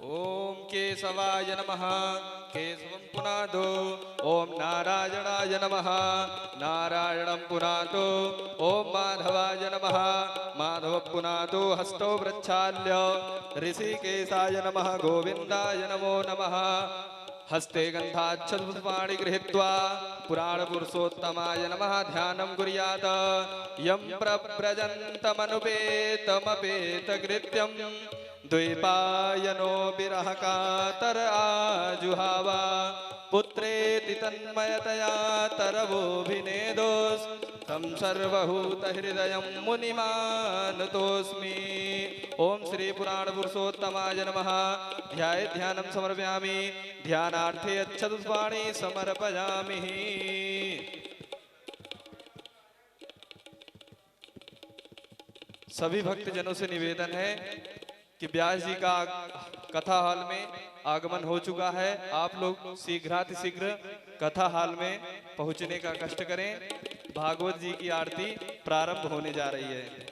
ओम केशवाय नमः केशवं पुनातो। ओम नारायणाय नमः नारायणं पुनातो। ओम माधवाय नमः माधव पुनातो। हस्तो प्रक्षाल्य ऋषिकेशाय नमः गोविंदाय नमो नमः। हस्ते गन्धाच्छपुष्पाणि गृहीत्वा पुराणपुरुषोत्तमाय नमः ध्यानं कुर्यात्। यं प्रव्रजन्तमनुपेतमपेतकृत्यं द्वैपायनो विरह कातर आजुहावा। पुत्रेति तन्मयतया तरवोऽभिनेदोस् तं सर्वभूतहृदयं मुनिमानतोऽस्मि। ओम श्री पुराण पुरुषोत्तमाय नमः। ध्याये ध्यानं समर्पयामि। ध्यानार्थे अच्छदुष्पाणि समर्पयामि। सभी भक्तजनों से निवेदन है कि व्यास जी का कथा हाल में आगमन हो चुका है। आप लोग शीघ्रातिशीघ्र कथा हाल में पहुंचने का कष्ट करें। भागवत जी की आरती प्रारंभ होने जा रही है।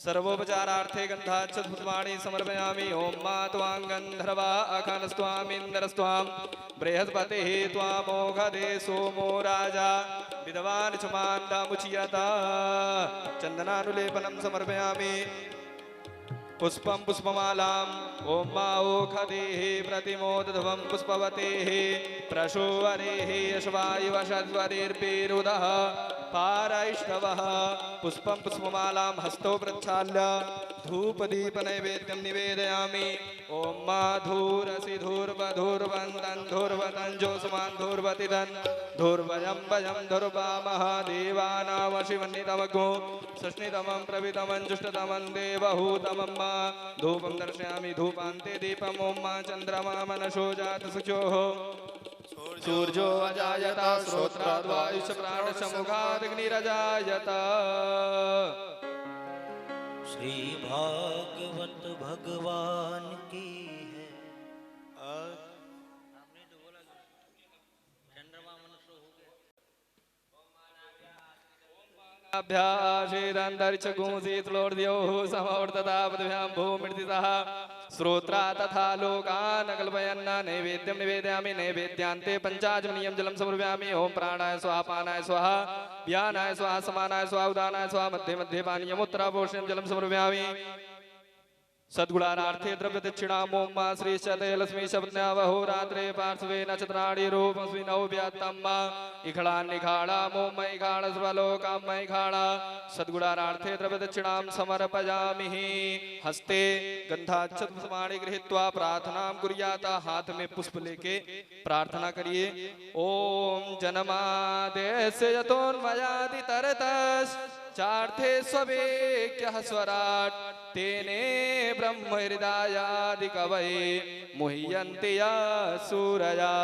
सर्वोपचारार्थे गन्धाच्छपुष्पाणि समर्पयामि। ओम मा त्वां गन्धर्वा अखनस्त्वामिन्द्रस्त्वां बृहस्पतिः त्वामोघदे सोमो राजा विद्वान् च मान्दामुच्यत। चन्दनानुलेपनं समर्पयामि। पुष्पं पुष्पमालाम् ओम मा ओखदेः प्रतिमोदध्वं पुष्पवतेः प्रशोवरेः यशवायुवशद्वरेर्पेरुदः पारैष्णवः। पुष्पं पुष्पमालां हस्तो प्रक्षाल्य धूपदीपनैवेद्यं निवेदयामि। ओम मा धूरसि धूर्वधूर्वन्दन् धूर्वतञ्जोऽस्मान् धूर्वतिदन् धूर्वयं वयं धूर्वामः देवानामशिवन्नितमग्नो सष्णितमं प्रवितमं जुष्टतमं देवहूतमं मा धूपं दर्शयामि। धूपान्ते दीपम्। ओम मा चन्द्रमा मनसो जातसुख्योः सूर्यो अजायत श्रोत्राद्वायुश्च प्राणसमुखादग्निरजायत। श्री भागवत भगवान की है। अभ्यासेदन्तरिक्षगुंसीतलोर्ध्योः समवर्तता पदभ्यां भूमिर्दितः श्रोत्रा तथा लोकान् कल्पयन् नैवेद्यं निवेदयामि। नैवेद्यान्ते पञ्चाचमनीयं जलं समर्पयामि। ओम प्राणाय स्वाहा पानाय स्वाहा व्यानाय स्वाहा समानाय स्वाहा उदानाय स्वाहा मध्ये मध्ये पानीयम् उत्तरापोषणं जलं समर्पयामि। सद्गुणार्थे द्रव्य दक्षिणाम। ओम मा श्री शतलक्ष्मी शब्दवहो रात्रे पार्श्वे नक्षत्राणि रूपस्विनौ व्यात्तम इखड़ान्निखाड़ाम। ओम इखाड़ सर्वलोकाम इखाड़ा। सद्गुणार्थे द्रव्य दक्षिणाम समर्पयामि। हस्ते गंधाच्छपुष्पाणि गृहीत्वा प्रार्थना कुर्यात्। हाथ में पुष्प लेके प्रार्थना करिए। ओम जनमादेस्य यतोन्मयादि तरतस् चार्थे स्वेक्यः स्वराट् तेने ब्रह्म हृदयादि कवये मुह्यन्ति सूरया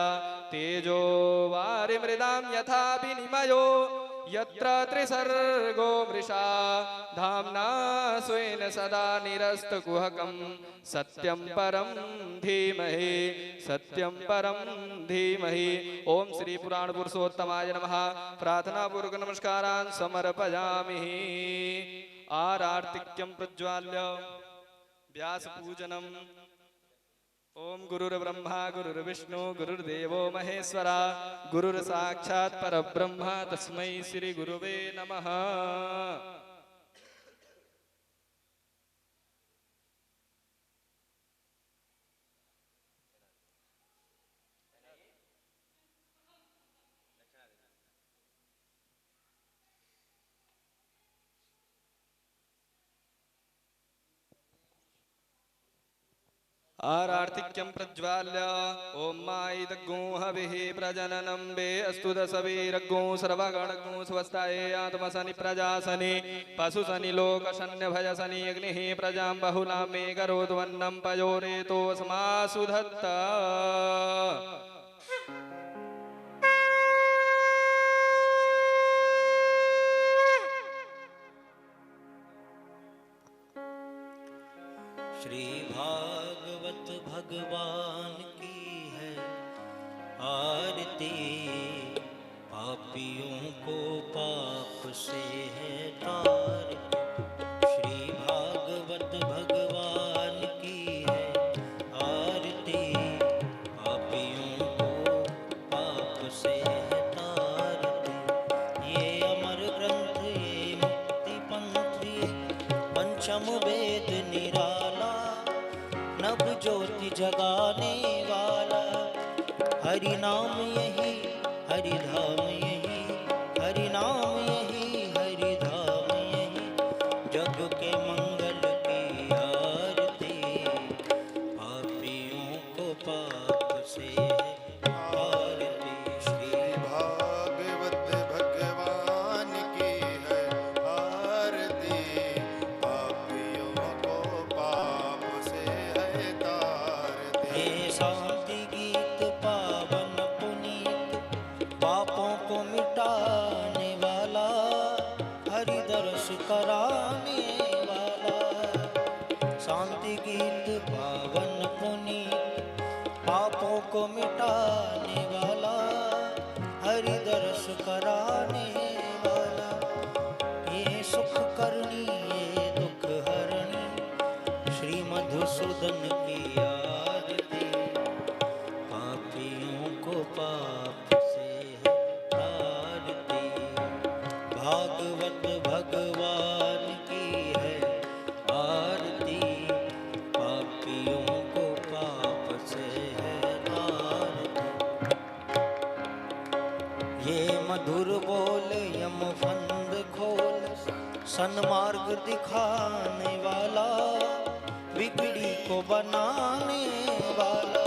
तेजो वारिमृदां यथा विनिमयो यत्र त्रिसर्गो मृषा धाम्ना स्वेन सदा निरस्तकुहकं सत्यं परं धीमहि सत्यं परं धीमहि। ओम श्री पुराण पुरुषोत्तमाय नमः। प्रार्थना पूर्वक नमस्कारान् समर्पयामि। आरार्तिक्यं प्रज्वाल्य व्यास पूजनम्। ओम गुरुर्ब्रह्मा गुरुर्विष्णु गुरुर्देवो महेश्वरा गुरुर्साक्षात् परब्रह्म तस्मै श्री गुरुवे नमः। आरार्तिक्यं प्रज्वाल्य ओम माइदग्गो हविः प्रजननं वे अस्तु दशवीरग्गो सर्वगणगो स्वस्ताये आत्मसनि प्रजासनि पशुसनि लोकशन्य भयसनि अग्निः प्रजां बहुलां मे करोद्वन्नं पयोरेतो समासु धत्ता। श्री भागवत भगवान की है आरती। पापियों को पाप से है तार। श्री भागवत भगवान की है पंचम वेद निराला, नभ ज्योति जगाने वाला। हरि नाम यही हरि धाम यही, हरि नाम यही हरि धाम यही। जग के मंगल की आरती, पापियों को पाप से है आरती। श्री भागवत भगवान की है आरती, पापियों को पाप से है तारती। हे शांति गीत पावन पुनीत, पापों को मिटाने वाला, हरि दर्श कराने वाला। शांति गीत पावन पुनीत, पापों को मिटाने वाला, हरि दर्श कराने वाला। ये सुख करनी ये दुख हरणी, श्री मधुसूदन की आरती। पापियों को पाप से है तारती, भागवत भगवान की है आरती। पापियों को पाप से है तारती। ये मधुर बोल यम फंद खोल, सन्मार्ग दिखाने वाला, बिगड़ी को बनाने वाला।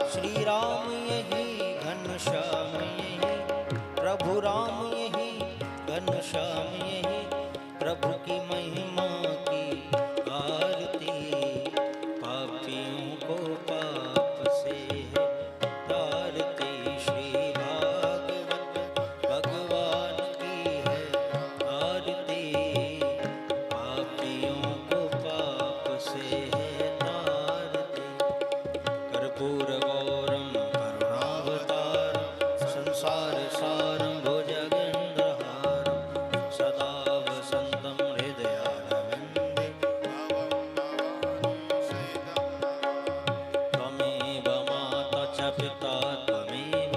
श्री राम यही घनश्याम यही, प्रभु राम यही घनश्याम यही। प्रभु की महिमा की आरती, पापियों को पाप से है तारती। श्री भागवत भगवान की है आरती, पापियों को पाप से है तारती। कर्पूर गौरम करुणावतारम, संसार सारम भुजगेन्द्रहारम, सदा वसन्तं हृदयारविन्दे। त्वमेव माता च पिता त्वमेव,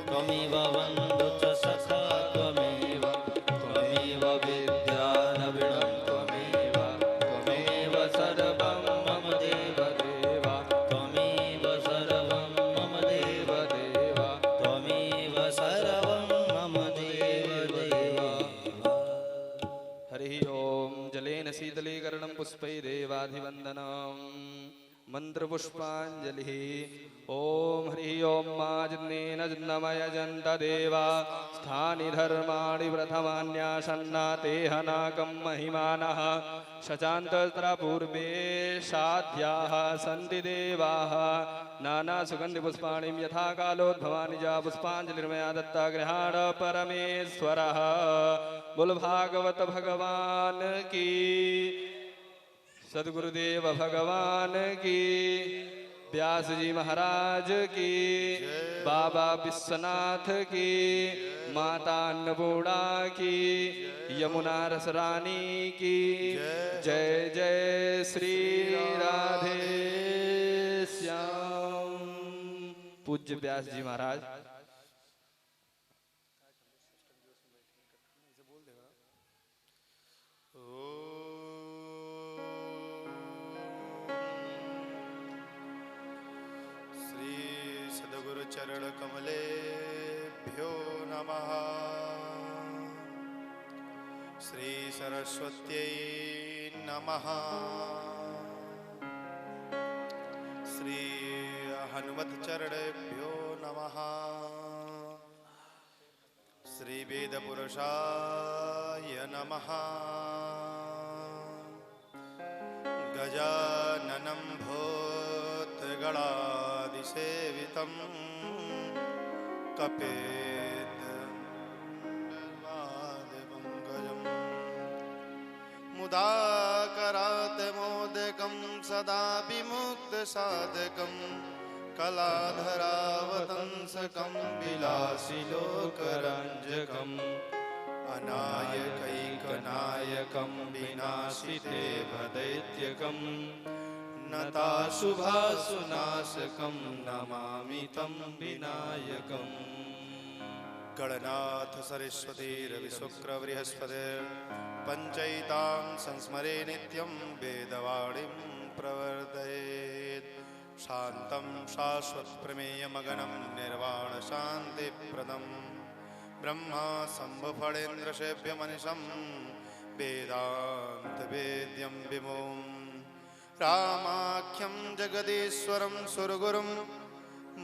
त्वमेव बन्धु च सखा त्वमेव, त्वमेव विद्या द्रविणं त्वमेव, त्वमेव सर्वं मम देव देव, त्वमेव सर्वं मम देव देव, त्वमेव सर्वं मम देव देव। हरि ओम जलेन शीतलीकरणं पुष्पैरेवाधिवन्दनं मन्त्रपुष्पाञ्जलिः। ओम हरि ओम माजन्नेन जन्मयजन्त देवा, स्थानि धर्माणि प्रथमान्यासन्ना तेहनाकं महिमानः। शचान्तरा पूर्वे साध्याः सन्ति देवाः, नानासुगन्धिपुष्पाणि यथा कालोद्भवानि जा पुष्पाञ्जलिर्मया दत्ता गृहाण परमेश्वरः। बोल भागवत भगवान की, सद्गुरुदेव भगवान की, व्यास जी महाराज की, बाबा विश्वनाथ की, माता अन्नपूर्णा की, यमुना रसरानी की जय। जय श्री राधे श्याम। पूज्य व्यास जी महाराज। चरण कमलेभ्यो नमः। श्री सरस्वत्यै नमः। श्री हनुमत चरणेभ्यो नमः। श्री वेदपुरुषाय नमः। गजाननं भूतगणादिसेवितं कपित्थवादिपङ्कजं मुदाकरात् मोदकं सदा विमुक्तसाधकं कलाधरावतंसकं विलासिलोकरञ्जकम् अनायकैकनायकं विनाशिते भदैत्यकं नताशुभासुनाशकं नमामि तं विनायकम्। गणनाथ सरस्वतीरविशुक्र बृहस्पतिर् पञ्चैतां संस्मरे नित्यं वेदवाणीं प्रवर्धयेत् शान्तं शाश्वतप्रमेयमगनं निर्वाणशान्तिप्रदं ब्रह्मा शम्भुफणेन्द्रसेव्यमनिशं वेदान्तवेद्यं विभुं रामाख्यं जगदीश्वरं सुरगुरुं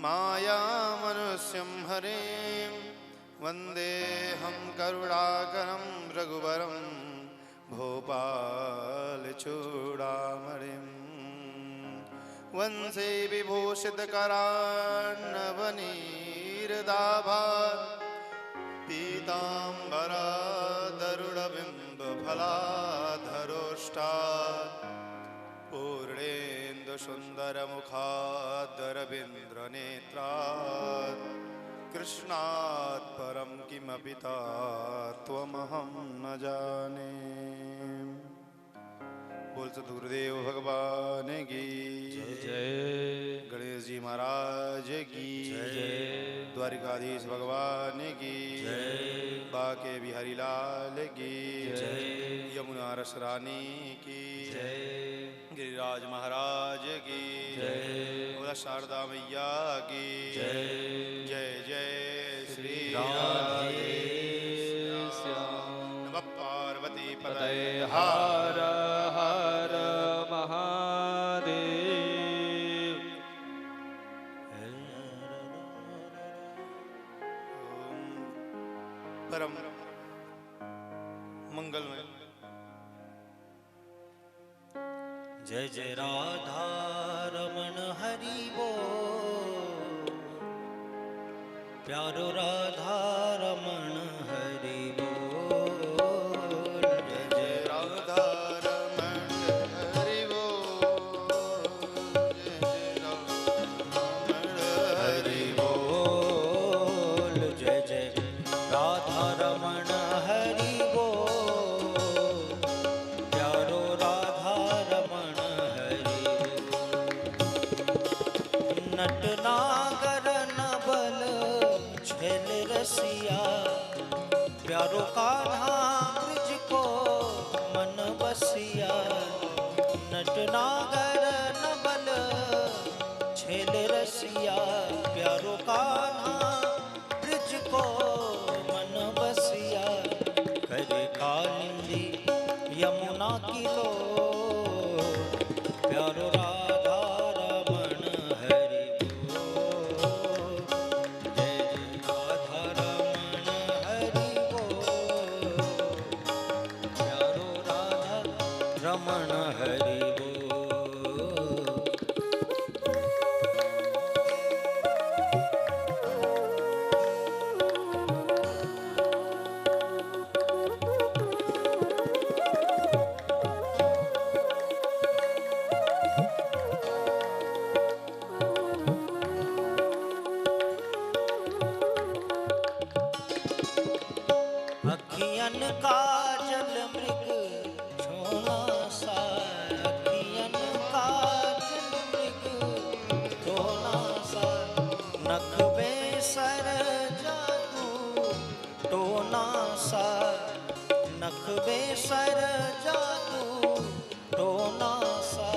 मायामनुष्यं हरिं वन्देऽहं करुणाकरं रघुवरं भूपालचूडामणिं वंशे विभूषितकरान्नवनीरदाभात् पीताम्बरादरुणबिम्बफलाधरोष्टात् पूर्णेन्दुसुन्दरमुखादरविन्द्रनेत्रात् कृष्णात् परं किमपि त्वमहं न जाने। बोल सद्गुरुदेव भगवान की जय। गणेश जी महाराज की जय। द्वारिकाधीश भगवान की जय। बाके बिहारी लाल की जय। यमुना रस रानी की जय। गिरिराज महाराज की जय। बोला शारदा मैया की जय। जय जय श्री राधे श्याम। नमः पार्वती पतये पतये हर हर महादेव। परम मंगलमय जय जय राधा रमण हरि बोल, प्यारो राधा रमण हरि बोल। जय जय राधा रमण हरि बोल, जय रमण हरि बोल। जय जय राधा रमण हरि बोल, प्यारो राधा रमण हरि बोल। नट नागर नबल छेल रसिया, प्यारो कान्हा ब्रिज को मन बसिया। नट नागर नबल छेल रसिया, प्यारो कान्हा ब्रिज को मन बसिया। करे कालिंदी यमुना की लो, प्यारो राधा रमण हरि बोल। जय जय राधा रमण हरि बोल, प्यारो राधा रमण हरि बोल। अखियन का जल मृग छोना सा, अखियन का जल मृग छोना सा। नख बेसर जादू टोना सा, नख बेसर जादू टोना सा।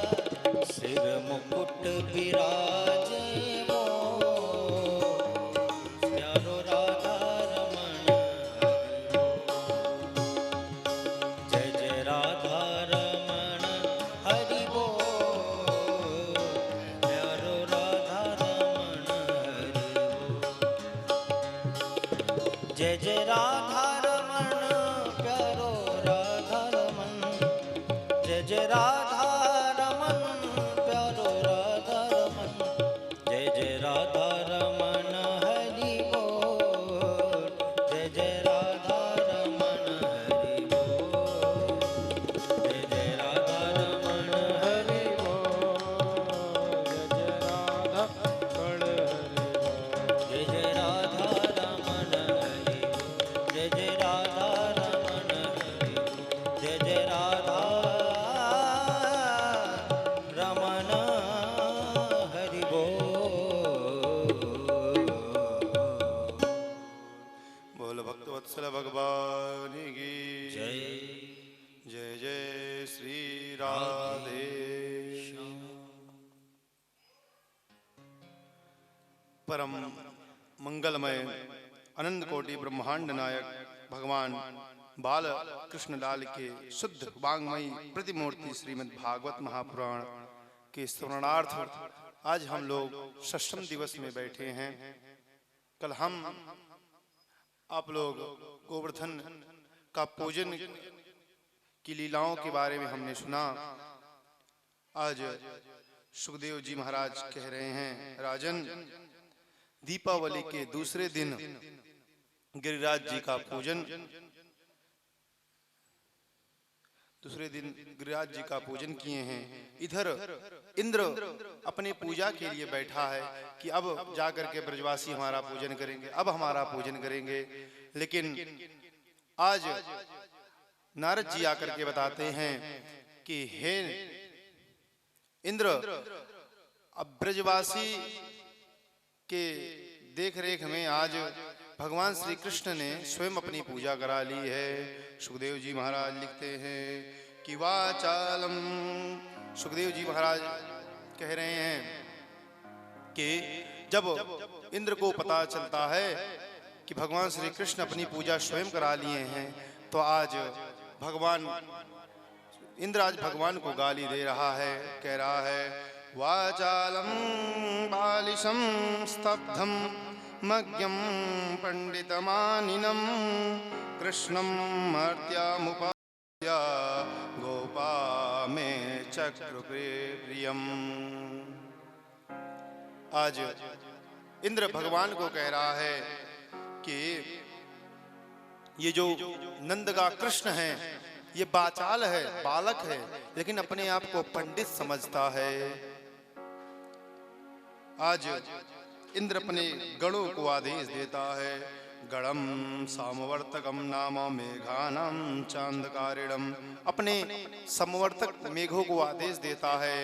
सिर मुकुट विराजे मोर, प्यारो राधा रमण हरि बोल। जय जय राधा रमण हरि बोल, प्यारो राधा रमण हरि बोल। जय जय राधा रमण प्यारो राधा रमण। जय जय राधा रमण प्यारो राधा रमण। जय जय राधा रमण हरि बोल। जय जय राधा रमण हरि बोल। जय जय राधा रमण हरि बोल। जय जय राधा रमण हरि बोल। जय जय राधा रमण हरि बोल। जय जय राधा राधे। परम मंगलमय अनंत कोटि ब्रह्मांड नायक भगवान बाल कृष्ण लाल के शुद्ध वांग्मयी प्रतिमूर्ति श्रीमद् भागवत महापुराण के स्मरणार्थ आज हम लोग षष्ठम दिवस में बैठे हैं। कल हम आप लोग गोवर्धन का पूजन की लीलाओं के बारे में हमने सुना। आज सुखदेव जी महाराज कह रहे हैं, राजन दीपावली के दूसरे दिन गिरिराज जी का पूजन, दूसरे दिन गिरिराज जी का पूजन किए हैं। इधर इंद्र अपने पूजा के लिए बैठा है कि अब जाकर के ब्रजवासी हमारा पूजन करेंगे, अब हमारा पूजन करेंगे। लेकिन आज नारद जी आकर के बताते हैं कि हे इंद्र, अब ब्रजवासी के देख रेख में आज भगवान श्री कृष्ण ने स्वयं अपनी पूजा करा ली है। सुखदेव जी महाराज लिखते हैं कि वाचालम, सुखदेव जी महाराज कह रहे हैं कि जब इंद्र को पता चलता है कि भगवान श्री कृष्ण अपनी पूजा स्वयं करा लिए हैं, तो आज भगवान इंद्र आज भगवान को गाली दे रहा है, कह रहा है वाचालम बालिशम स्तब्धम मग्यम पंडितमानिनम कृष्णम मर्त्यामुपास्य गोपा में चक्रप्रियम। आज इंद्र भगवान को कह रहा है कि ये जो नंद का कृष्ण है ये बाचाल है, बालक है, लेकिन अपने आप को पंडित समझता है। आज इंद्र अपने गणों को आदेश देता है, गणम सामवर्तकम नाम मेघानम चांदकारिणम, अपने समवर्तक मेघों को आदेश देता है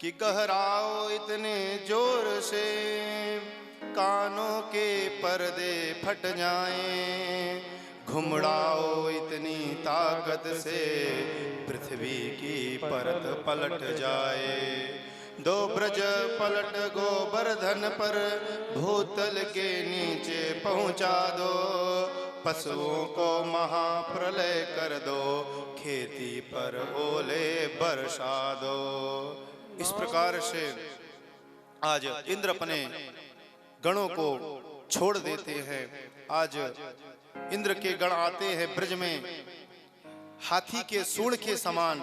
कि गहराओ इतने जोर से कानों के पर्दे फट जाएं, घुमड़ाओ इतनी ताकत से पृथ्वी की परत पलट जाए, दो ब्रज पलट गोवर्धन पर भूतल के नीचे पहुंचा दो, पशुओं को महाप्रलय कर दो, खेती पर ओले बरसा दो। इस प्रकार से आज इंद्र अपने गणों को छोड़ देते हैं। आज इंद्र के गण आते हैं ब्रज में, हाथी के सूंड के समान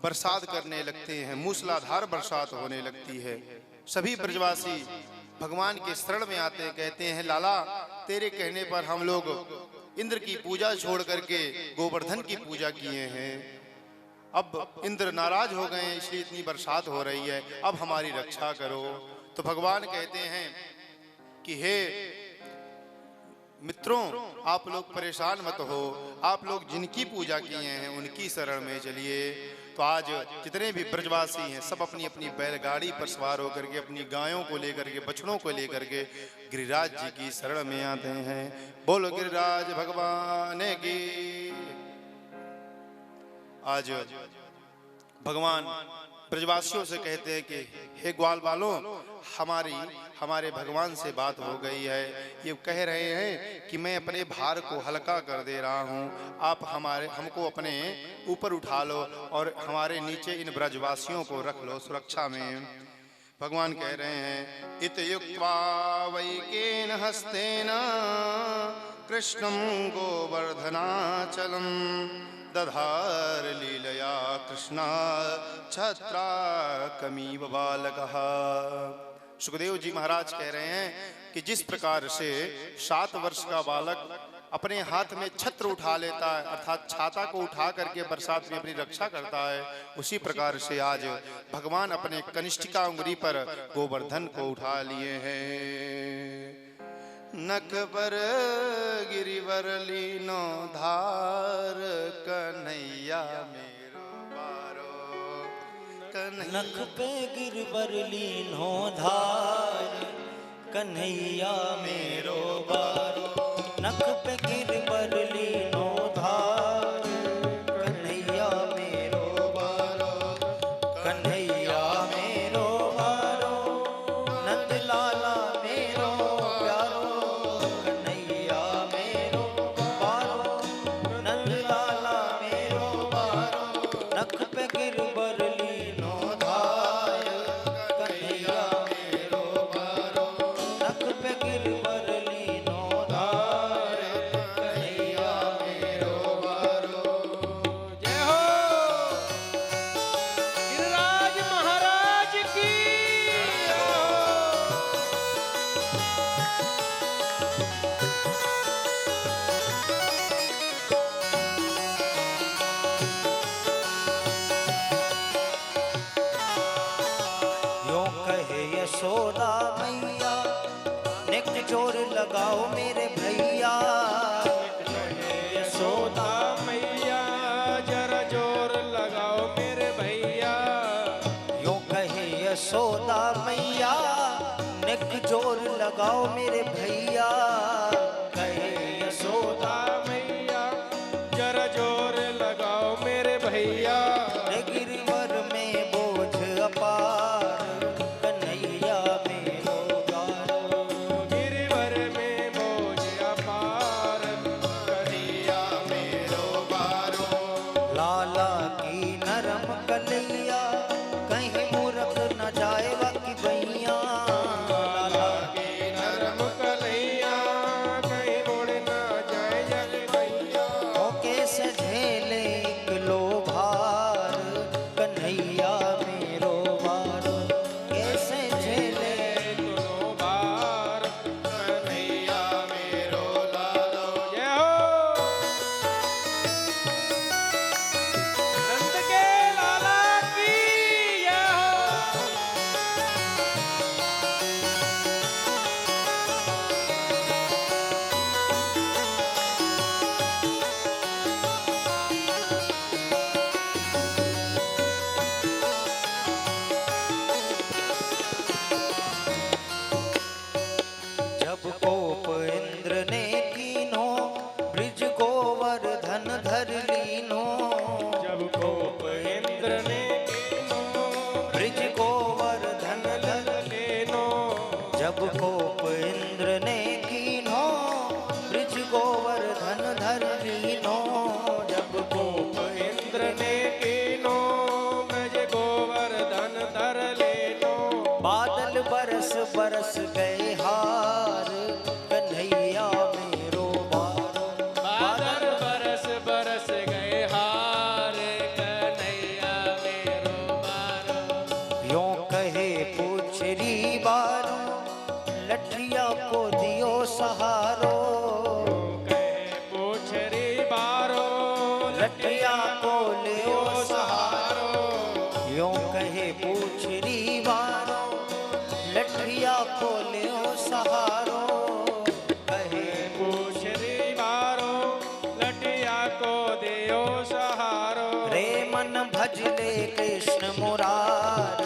बरसात करने लगते हैं, मूसलाधार बरसात होने लगती है। सभी ब्रजवासी भगवान के शरण में आते हैं, कहते हैं लाला तेरे कहने पर हम लोग इंद्र की पूजा छोड़ करके गोवर्धन की पूजा किए हैं, अब इंद्र नाराज हो गए इसलिए इतनी बरसात हो रही है, अब हमारी रक्षा करो। तो भगवान कहते हैं कि हे मित्रों, आप लोग परेशान मत हो, आप लोग जिनकी पूजा किए हैं उनकी शरण में चलिए। तो आज जितने भी ब्रजवासी हैं सब अपनी अपनी बैलगाड़ी पर सवार होकर के, अपनी गायों को लेकर के, बछड़ों को लेकर के गिरिराज जी की शरण में आते हैं। बोलो गिरिराज भगवान की। आज भगवान ब्रजवासियों से कहते हैं कि हे ग्वाल वालों, हमारे भगवान से बात हो गई है, ये कह रहे हैं कि मैं अपने भार को हल्का कर दे रहा हूँ, आप हमको अपने ऊपर उठा लो और हमारे नीचे इन ब्रजवासियों को रख लो सुरक्षा में। भगवान कह रहे हैं इत युक्त्वा वैकेन हस्तेन कृष्णं गोवर्धनाचलं दधार लीलया कृष्णा छत्राकमीव बालकः। सुखदेव जी महाराज कह रहे हैं कि जिस प्रकार से 7 वर्ष का बालक अपने हाथ में छत्र उठा लेता है, अर्थात छाता को उठा करके बरसात में अपनी रक्षा करता है, उसी प्रकार से आज भगवान अपने कनिष्ठिका उंगली पर गोवर्धन को उठा लिए हैं। नक पर गिरिवर लीनो धार कन्हैया मेरो बारो, नख पे गिरवर लीनो धार कन्हैया मेरो बारो, नख पे गिरवर लीनो धार कन्हैया मेरो बारो। कन्हैया मेरो वारो, नंद लाला मेरो प्यारो, कन्हैया मेरो वारो, नंद लाला मेरो वारो, नख पे गिरवर लीनो धार, कन्हैया मेरो वारो, नख पे गिरवर लीनो धार, कन्हैया मेरो वारो। जय हो गिरिराज महाराज की जय हो। यूं कहे यशोदा मैया, निक जोर लगाओ मेरे भैया, यशोदा मैया जरा जोर लगाओ मेरे भैया। यूं कहे यशोदा मैया, निक जोर लगाओ मेरे भैया, कहे यशोदा मैया जरा जोर लगाओ मेरे भैया। रे गिरवर में बोझ अपार, कन्हैया मेरो गारो, गिरिवर में बोझ अपार, कन्हैया मेरो बारो। लाला की नरम कन्हैया, कहीं मूर्ख न जाएगा कि भैया, लाला की नरम कन्हैया कहीं उड़ ना जाए जग भैया। कैसे झेले एक लो भार, कन्हैया मेरो वारो, कैसे झेले दोनों बार, कन्हैया मेरो लालो। जय हो नंद के लाला की जय हो। जब कोप इंद्र ने कीनो, ब्रिज गोवर्धन धर लीनो, जब कोप इंद्र ने कीनो, ब्रिज गोवर्धन धर, लेनो। जब कोप इंद्र ने कीनो, ब्रिज गोवर्धन धर लीनो, जब कोप इंद्र ने कीनो, ब्रज गोवर्धन धर लेनो। बादल बरस बरस गए हार, कन्हैया मेरो वारो, बादल बरस बरस गए हार, कन्हैया मेरो बारो। यूं कहे पूछरी बारो, लठिया को दियो सहारो, कहे पूछरी बारो, लठिया को लियो सहारो। यूं कहे पूछरी बारो, लठिया को लियो सहारो, कहे पूछरी बारो, लटिया को दियो सहारो। रे मन भजले कृष्ण मुरार,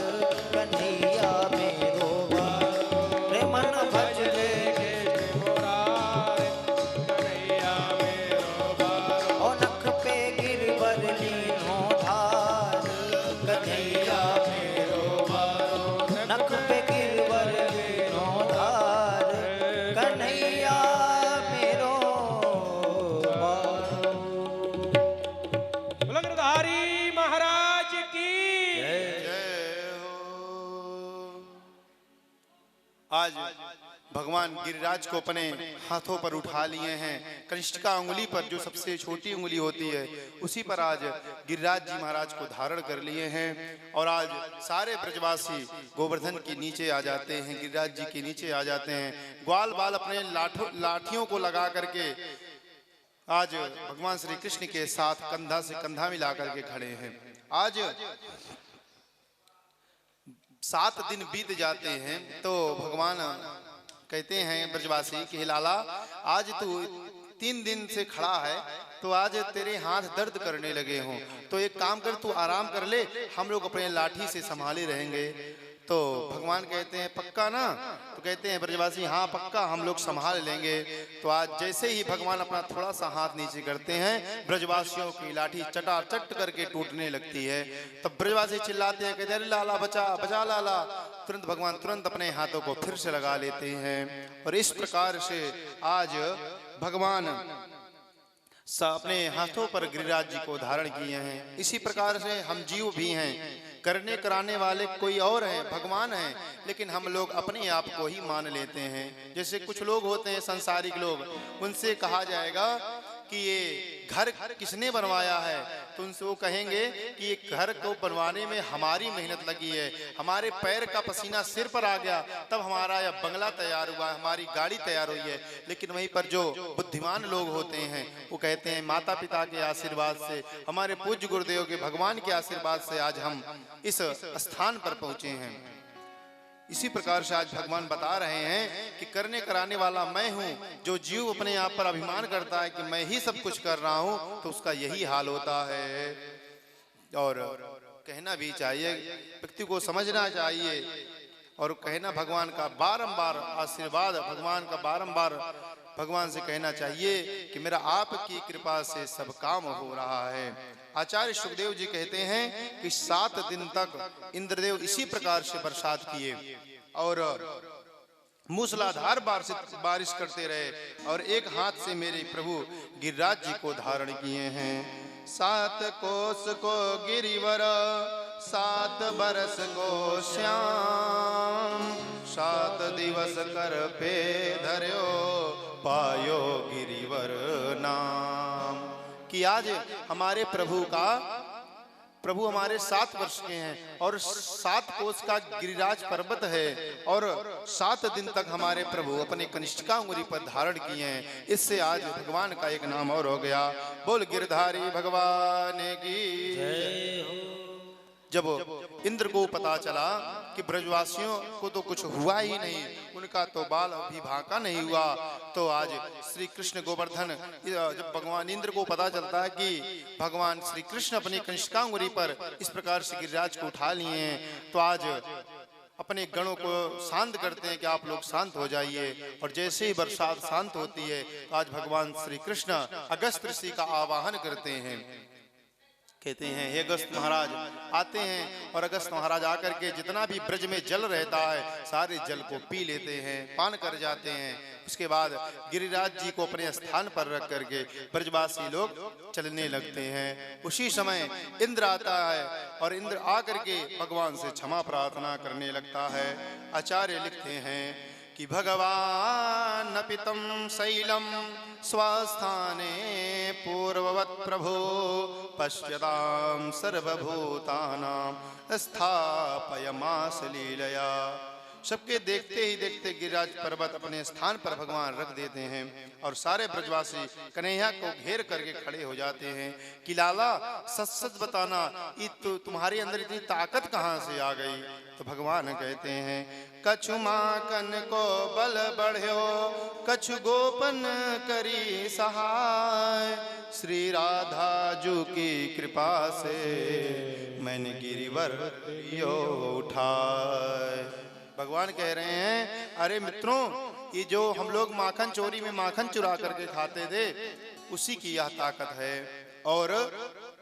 कन्हैया मेरो वारो, रे मन भजले कृष्ण मुरार, कन्हैया मेरो बारो। ओ नख पे गिरवर लीनो धार, कन्हैया मेरो वारो, नख पे गिरवर लीनो धार, कन्हैया मेरो वारो। बोलो गिरधारी महाराज की जय हो। आज भगवान गिरिराज को अपने हाथों पर उठा लिए हैं। कनिष्ठिका उंगली पर जो सबसे छोटी उंगली होती है उसी पर आज गिरिराज जी महाराज को धारण कर लिए हैं। और आज सारे ब्रजवासी गोवर्धन के नीचे आ जाते हैं, गिरिराज जी के नीचे आ जाते हैं। ग्वाल बाल अपने लाठियों को लगा करके आज भगवान श्री कृष्ण के साथ कंधा से कंधा मिला करके खड़े हैं। आज 7 दिन बीत जाते हैं तो भगवान कहते हैं ब्रजवासी कि हे लाला, आज तू 3 दिन से खड़ा है तो आज तेरे हाथ दर्द करने लगे हों, तो एक काम कर, तू आराम कर ले, हम लोग अपने लाठी से संभाले रहेंगे। तो भगवान कहते हैं पक्का ना? तो कहते हैं ब्रजवासी हाँ पक्का, हम लोग संभाल लेंगे। तो आज जैसे ही भगवान अपना थोड़ा सा हाथ नीचे करते हैं, ब्रजवासियों की लाठी चटाचट करके टूटने लगती है। तब ब्रजवासी चिल्लाते हैं, कहते हैं अरे लाला बचा बचा लाला। तुरंत भगवान तुरंत अपने हाथों को फिर से लगा लेते हैं। और इस प्रकार से आज भगवान अपने हाथों पर गिरिराज जी को धारण किए हैं। इसी प्रकार से हम जीव भी हैं, करने कराने वाले कोई और हैं, भगवान हैं, लेकिन हम लोग अपने आप को ही मान लेते हैं। जैसे कुछ लोग होते हैं संसारिक लोग, उनसे कहा जाएगा कि ये घर किसने बनवाया है, तो उनसे वो कहेंगे कि ये घर को बनवाने में हमारी मेहनत लगी है, हमारे पैर का पसीना सिर पर आ गया तब हमारा यह बंगला तैयार हुआ, हमारी गाड़ी तैयार हुई है। लेकिन वहीं पर जो बुद्धिमान लोग होते हैं वो कहते हैं माता पिता के आशीर्वाद से, हमारे पूज्य गुरुदेव के भगवान के आशीर्वाद से आज हम इस स्थान पर पहुंचे हैं। इसी प्रकार से आज भगवान बता रहे हैं कि करने कराने वाला मैं हूं। जो जीव अपने आप पर अभिमान करता है कि मैं ही सब कुछ कर रहा हूं, तो उसका यही हाल होता है। और कहना भी चाहिए, व्यक्ति को समझना चाहिए और कहना भगवान का बारंबार आशीर्वाद, भगवान का बारंबार भगवान से कहना चाहिए कि मेरा आपकी कृपा से सब काम हो रहा है। आचार्य सुखदेव जी कहते हैं कि 7 दिन तक इंद्रदेव इसी प्रकार से बरसात किए और मूसलाधार बारिश करते रहे और एक हाथ से मेरे प्रभु गिरिराज जी को धारण किए हैं। 7 कोस को गिरिवर 7 बरस को श्याम, 7 दिवस कर पे धर्यो पायो गिरिवर नाम। कि आज हमारे प्रभु हमारे 7 वर्ष के हैं और 7 कोस का गिरिराज पर्वत है और 7 दिन तक हमारे प्रभु अपने कनिष्ठिका अंगुरी पर धारण किए हैं। इससे आज भगवान का एक नाम और हो गया। बोल गिरधारी भगवान की जय हो। जब इंद्र को पता चला कि ब्रजवासियों को तो कुछ हुआ ही नहीं, उनका तो बाल भी भाका नहीं हुआ, तो आज श्री कृष्ण गोवर्धन, जब भगवान इंद्र को पता चलता है कि भगवान श्री कृष्ण अपनी कनिष्ठिकांगुरी पर इस प्रकार से गिरिराज को उठा लिए हैं, तो आज अपने गणों को शांत करते हैं कि आप लोग शांत हो जाइए। और जैसे ही बरसात शांत होती है, तो आज भगवान श्री कृष्ण अगस्त ऋषि का आवाहन करते हैं। कहते हैं हे अगस्त महाराज आते हैं और अगस्त महाराज आकर के जितना भी ब्रज में जल रहता है सारे जल को पी लेते हैं, पान कर जाते हैं। उसके बाद गिरिराज जी को अपने स्थान पर रख करके ब्रजवासी लोग चलने लगते हैं। उसी समय इंद्र आता है और इंद्र आकर के भगवान से क्षमा प्रार्थना करने लगता है। आचार्य लिखते हैं कि भगवान पितम शैलम स्वस्थाने पूर्ववत प्रभो पश्यताम सर्वभूतानां स्थापयमास लीलया। सबके देखते ही देखते गिरिराज पर्वत अपने स्थान पर भगवान रख देते हैं और सारे ब्रजवासी कन्हैया को घेर करके खड़े हो जाते हैं कि लाला सच सच बताना, तो तुम्हारे अंदर इतनी ताकत कहाँ से आ गई? तो भगवान कहते हैं कछु माकन को बल बढ़्यो, कछु गोपन करी सहाय, श्री राधा जू की कृपा से मैंने गिरिवर यो उठाए। भगवान कह रहे हैं अरे मित्रों, ये जो हम लोग माखन चोरी में माखन चुरा करके खाते थे उसी की यह ताकत है। और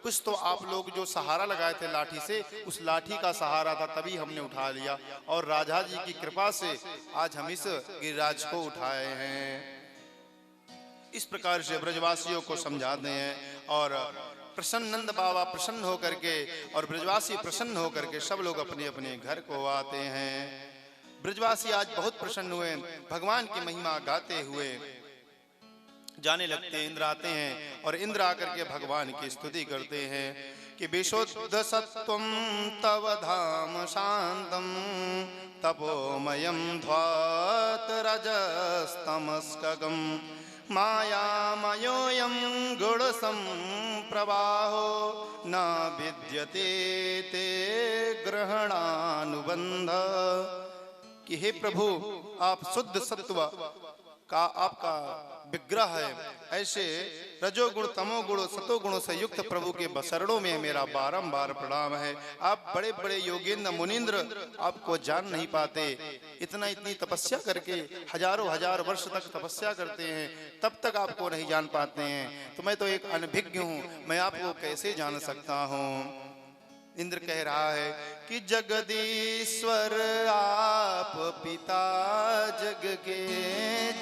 कुछ तो आप लोग जो सहारा लगाए थे लाठी से, उस लाठी का सहारा था तभी हमने उठा लिया और राजा जी की कृपा से आज हम इस गिरिराज को उठाए हैं। इस प्रकार से ब्रजवासियों को समझाते हैं और प्रसन्नंद बाबा प्रसन्न होकर के और ब्रजवासी प्रसन्न होकर के सब लोग अपने अपने घर को आते हैं। ब्रजवासी आज बहुत प्रसन्न हुए, भगवान की महिमा गाते हुए जाने लगते हैं। इंद्र आते हैं और इंद्र आकर के भगवान की स्तुति करते हैं कि विशुद्ध सत्वं तव धाम शांतम तपोमयम ध्वात रजस्तमस्कगम मायामयोऽयं गुण संप्रवाहो न विद्यते ते ग्रहणानुबंध। कि हे प्रभु, आप शुद्ध सत्व का आपका विग्रह है, ऐसे रजोगुण तमोगुण सतोगुणों से युक्त प्रभु के बसरणों में मेरा बारंबार प्रणाम है। आप बड़े बड़े योगेंद्र मुनींद्र आपको जान नहीं पाते, इतनी तपस्या करके हजारों हजार वर्ष तक तपस्या करते हैं, तब तक आपको नहीं जान पाते हैं। तो मैं तो एक अनभिज्ञ हूँ, मैं आपको कैसे जान सकता हूँ। इंद्र कह रहा है कि जगदीश्वर आप पिता जग के,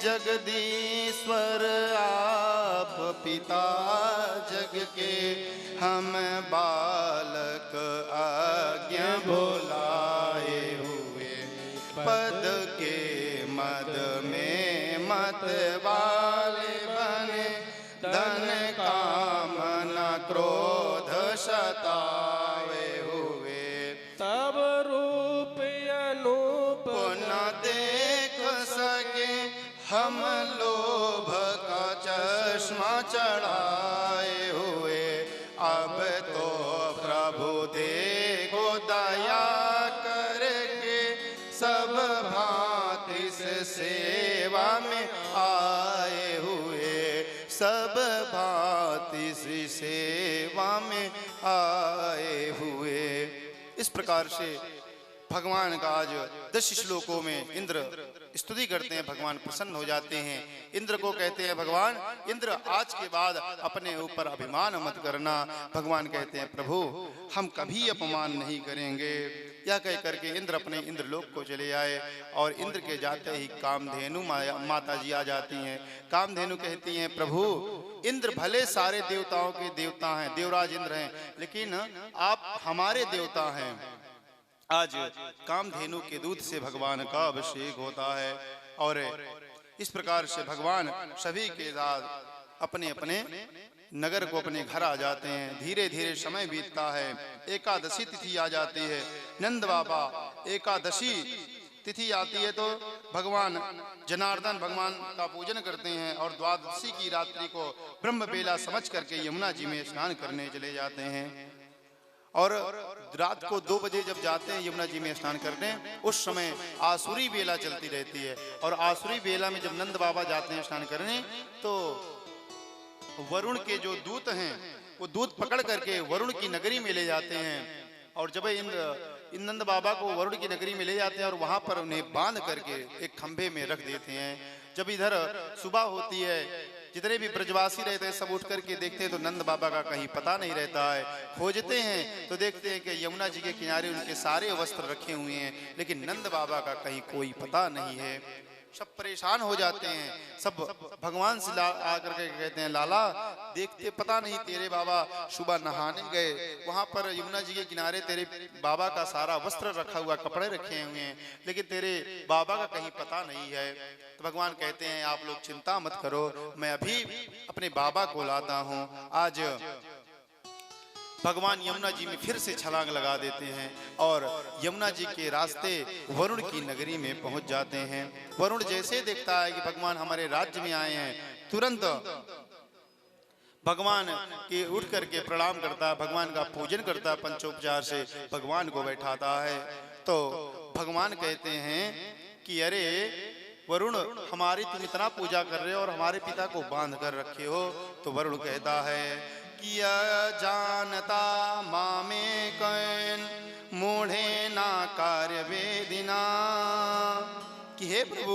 जगदीश्वर आप पिता जग के, हम बालक आज्ञा बोलाए हुए, पद के मद में मत वाले बने, धन कामना क्रोध सतावे हुए, तब रूप अनूप न देख सके, हम लोभ का चश्मा चढ़ाए हुए, अब तो प्रभु देखो दया करके, सब भांति से सेवा में आए हुए, सब भांति से सेवा में आए हुए। इस प्रकार से भगवान का आज 10 श्लोकों में इंद्र स्तुति करते हैं, भगवान प्रसन्न हो जाते हैं। इंद्र को कहते हैं भगवान इंद्र आज के बाद अपने ऊपर अभिमान मत करना। भगवान कहते हैं प्रभु हम कभी अपमान नहीं करेंगे। यह कह करके इंद्र अपने इंद्रलोक को चले आए और इंद्र के जाते ही कामधेनु माता जी आ जाती हैं। कामधेनु कहती हैं प्रभु इंद्र भले सारे देवताओं के देवता हैं, देवराज इंद्र हैं, लेकिन आप हमारे देवता हैं। आज कामधेनु के दूध से भगवान का अभिषेक होता है और इस प्रकार से भगवान सभी के साथ अपने अपने नगर को अपने घर आ जाते हैं। धीरे धीरे समय बीतता है, एकादशी तिथि आ जाती है। नंद बाबा एकादशी तिथि आती है तो भगवान जनार्दन भगवान का पूजन करते हैं और द्वादशी की रात्रि को ब्रह्म बेला समझ करके यमुना जी में स्नान करने चले जाते हैं। और रात को 2 बजे जब जाते हैं यमुना जी में स्नान करने, उस समय आसुरी बेला चलती रहती है और आसुरी बेला में जब नंद बाबा जाते हैं स्नान करने तो वरुण के जो दूत हैं वो दूत पकड़ करके वरुण की नगरी में ले जाते हैं। और जब इन नंद बाबा को वरुण की नगरी में ले जाते हैं और वहां पर उन्हें बांध करके एक खंभे में रख देते हैं। जब इधर सुबह होती है, जितने भी ब्रजवासी रहते हैं सब उठ करके देखते हैं तो नंद बाबा का कहीं पता नहीं रहता है। खोजते हैं तो देखते हैं कि यमुना जी के किनारे उनके सारे वस्त्र रखे हुए हैं, लेकिन नंद बाबा का कहीं कोई पता नहीं है। सब परेशान हो जाते हैं, सब भगवान से आकर के कहते हैं लाला देखते पता नहीं तेरे बाबा सुबह नहाने गए, वहां पर यमुना जी के किनारे तेरे बाबा का सारा वस्त्र रखा हुआ, कपड़े रखे हुए हैं, लेकिन तेरे बाबा का कहीं पता नहीं है। तो भगवान कहते हैं आप लोग चिंता मत करो, मैं अभी अपने बाबा को लाता हूँ। आज भगवान यमुना जी में फिर से छलांग लगा देते हैं और यमुना जी के रास्ते वरुण की नगरी में पहुंच जाते हैं। वरुण जैसे देखता है कि भगवान हमारे राज्य में आए हैं, तुरंत भगवान के उठ करके प्रणाम करता है, भगवान का पूजन करता है, पंचोपचार से भगवान को बैठाता है। तो भगवान कहते हैं कि अरे वरुण हमारी तुम इतना पूजा कर रहे हो और हमारे पिता को बांध कर रखे हो। तो वरुण कहता है किया जानता मामे कैन मूढ़े ना कार्य वेदिना, कि हे प्रभु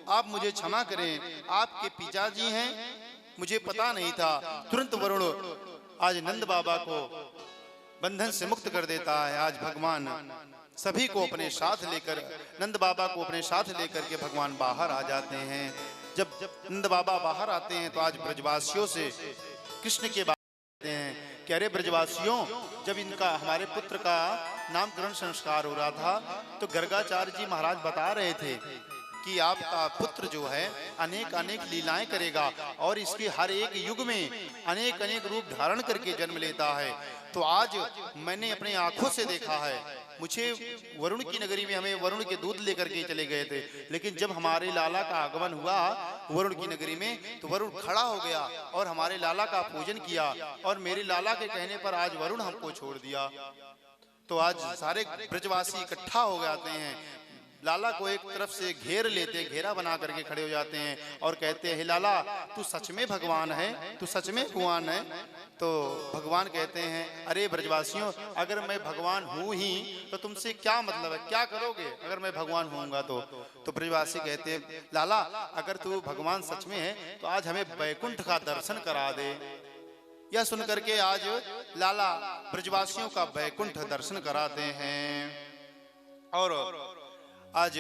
आप मुझे क्षमा करें, आपके पिताजी हैं, मुझे पता नहीं था। तुरंत वरुण आज नंद बाबा को बंधन से मुक्त कर देता है। आज भगवान सभी को अपने साथ लेकर, नंद बाबा को अपने साथ लेकर के भगवान बाहर आ जाते हैं। जब नंद बाबा बाहर आते हैं तो आज ब्रजवासियों से कृष्ण के हैं कि अरे ब्रजवासियों, जब इनका हमारे पुत्र का नामकरण संस्कार हो रहा था तो गर्गाचार्य जी महाराज बता रहे थे कि आपका पुत्र जो है अनेक अनेक लीलाएं करेगा और इसके हर एक युग में अनेक अनेक रूप धारण करके जन्म लेता है। तो आज मैंने अपनी आंखों से देखा है, मुझे वरुण की नगरी में हमें वरुण के दूध लेकर के चले गए थे, लेकिन जब हमारे लाला का आगमन हुआ वरुण की नगरी में तो वरुण खड़ा हो गया और हमारे लाला का पूजन किया और मेरे लाला के कहने पर आज वरुण हमको छोड़ दिया। तो आज सारे ब्रजवासी इकट्ठा हो जाते हैं, लाला को एक तरफ से घेर लेते हैं, घेरा बना करके खड़े हो जाते हैं और कहते हैं, हे लाला तू सच में भगवान है, तू सच में भगवान है? तो भगवान कहते हैं, अरे ब्रजवासियों, अगर मैं भगवान हूँ ही तो तुमसे क्या मतलब है, क्या करोगे अगर मैं भगवान होऊंगा तो ब्रजवासी कहते हैं, लाला अगर तू भगवान सच में है तो आज हमें बैकुंठ का दर्शन करा दे। यह सुनकर के आज लाला ब्रजवासियों का बैकुंठ दर्शन कराते हैं। और आज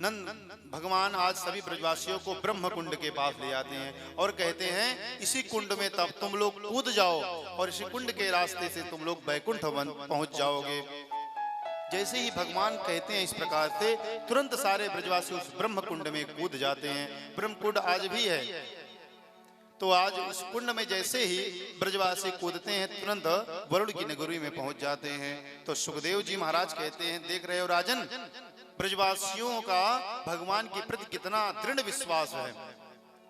नंद भगवान आज सभी ब्रजवासियों को ब्रह्म कुंड के पास ले जाते हैं और कहते हैं, इसी कुंड में तब तुम लोग कूद जाओ और इसी कुंड के रास्ते से तुम लोग बैकुंठ वन पहुंच जाओगे। जैसे ही भगवान कहते हैं इस प्रकार से, तुरंत सारे ब्रजवासी उस ब्रह्म कुंड में कूद जाते हैं। ब्रह्म कुंड आज भी है। तो आज उस कुंड में जैसे ही ब्रजवासी कूदते हैं, तुरंत वरुण की नगरी में पहुंच जाते हैं। तो सुखदेव जी महाराज कहते हैं, देख रहे हो राजन, ब्रजवासियों का भगवान के प्रति कितना दृढ़ विश्वास है।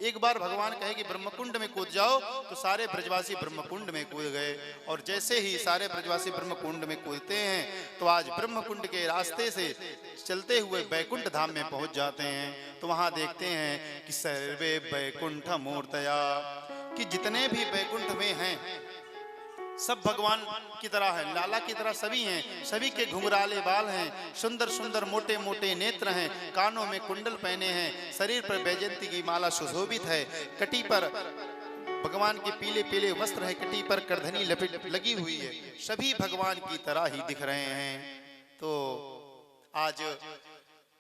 एक बार भगवान कहे कि ब्रह्मकुंड में कूद जाओ तो सारे ब्रजवासी ब्रह्मकुंड में कूद गए। और जैसे ही सारे ब्रजवासी ब्रह्मकुंड में कूदते हैं तो आज ब्रह्मकुंड के रास्ते से चलते हुए बैकुंठ धाम में पहुंच जाते हैं। तो वहां देखते हैं कि सर्वे बैकुंठ मूर्तया, कि जितने भी बैकुंठ में हैं सब भगवान की तरह है, लाला की तरह सभी हैं। सभी के घुंघराले बाल हैं, सुंदर सुंदर मोटे मोटे नेत्र हैं, कानों में कुंडल पहने हैं, शरीर पर बैजंती की माला सुशोभित है, कटी पर भगवान के पीले पीले वस्त्र है, कटी पर करधनी लपेट लगी हुई है। सभी भगवान की तरह ही दिख रहे हैं। तो आज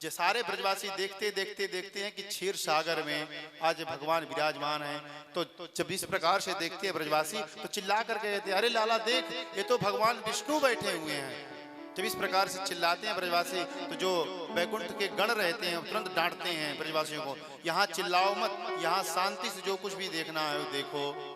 जो सारे ब्रजवासी देखते देखते देखते हैं कि क्षीर सागर में आज भगवान विराजमान हैं। तो जब इस प्रकार से देखते हैं ब्रजवासी तो चिल्ला करके कहते हैं, अरे लाला देख, ये तो भगवान विष्णु बैठे हुए हैं। जब इस प्रकार से चिल्लाते हैं ब्रजवासी तो जो बैकुंठ के गण रहते हैं तुरंत डांटते हैं ब्रजवासियों को, यहाँ चिल्लाओ मत, यहाँ शांति से जो कुछ भी देखना है वो देखो।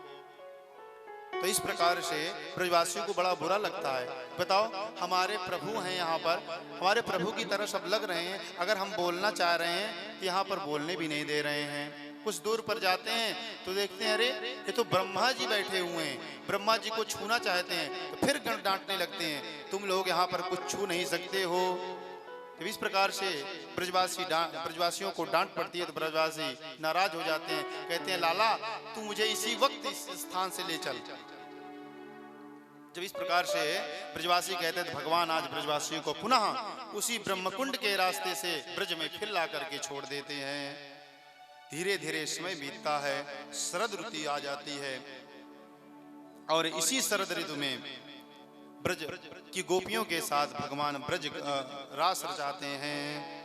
तो इस प्रकार से ब्रजवासियों को बड़ा बुरा लगता है। बताओ, हमारे प्रभु हैं यहाँ पर, हमारे प्रभु की तरह सब लग रहे हैं, अगर हम बोलना चाह रहे हैं तो यहाँ पर बोलने भी नहीं दे रहे हैं। कुछ दूर पर जाते हैं तो देखते हैं, अरे ये तो ब्रह्मा जी बैठे हुए हैं, ब्रह्मा जी को छूना चाहते हैं तो फिर डांटने लगते हैं, तुम लोग यहाँ पर कुछ छू नहीं सकते हो। तो इस प्रकार से ब्रजवासियों को डांट पड़ती है तो ब्रजवासी नाराज हो जाते हैं, कहते हैं, लाला तू मुझे इसी वक्त इस स्थान से ले चल। जब इस प्रकार से ब्रजवासी कहते हैं तो भगवान आज ब्रजवासियों को पुनः उसी ब्रह्मकुंड के रास्ते से ब्रज में फिर ला करके छोड़ देते हैं। धीरे धीरे समय बीतता है, शरद ऋतु आ जाती है और इसी शरद ऋतु में ब्रज की गोपियों के साथ भगवान ब्रज रास रचाते हैं।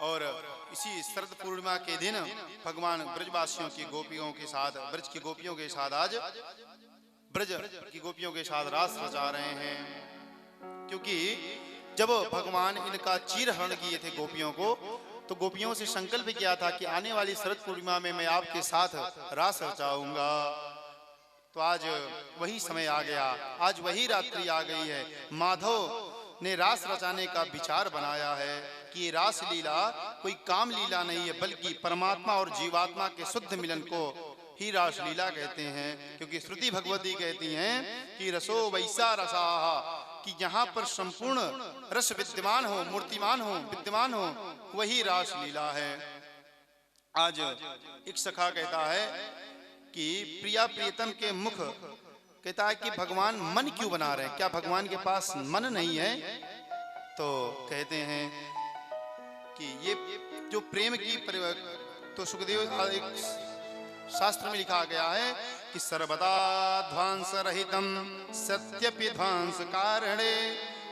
और इसी शरद पूर्णिमा के दिन भगवान ब्रजवासियों की गोपियों के साथ, ब्रज की गोपियों के साथ आज ब्रज की गोपियों के साथ रास रचा रहे हैं। क्योंकि जब भगवान इनका चीरहरण किए थे गोपियों को, तो गोपियों से संकल्प किया था कि आने वाली शरद पूर्णिमा में मैं आपके साथ रास रचाऊंगा। तो आज वही समय आ गया, आज वही रात्रि आ गई है। माधव ने रास रचाने का विचार बनाया है कि ये रास लीला कोई काम लीला नहीं है, बल्कि परमात्मा और जीवात्मा के शुद्ध मिलन को ही रास लीला कहते हैं। क्योंकि श्रुति भगवती कहती हैं कि रसो वैसा रसाहा, कि जहाँ पर संपूर्ण रस विद्यमान हो, मूर्तिमान हो, विद्यमान हो, वही रास लीला है। आज एक सखा कहता है कि प्रिया प्रियतम के मुख, कहता है कि भगवान मन क्यों बना रहे हैं, क्या भगवान के पास मन नहीं है? तो कहते हैं कि ये जो प्रेम की तो सुखदेव एक शास्त्र में लिखा गया है कि सर्वदा ध्वंस रहितम सत्यपि ध्वंस कारणे,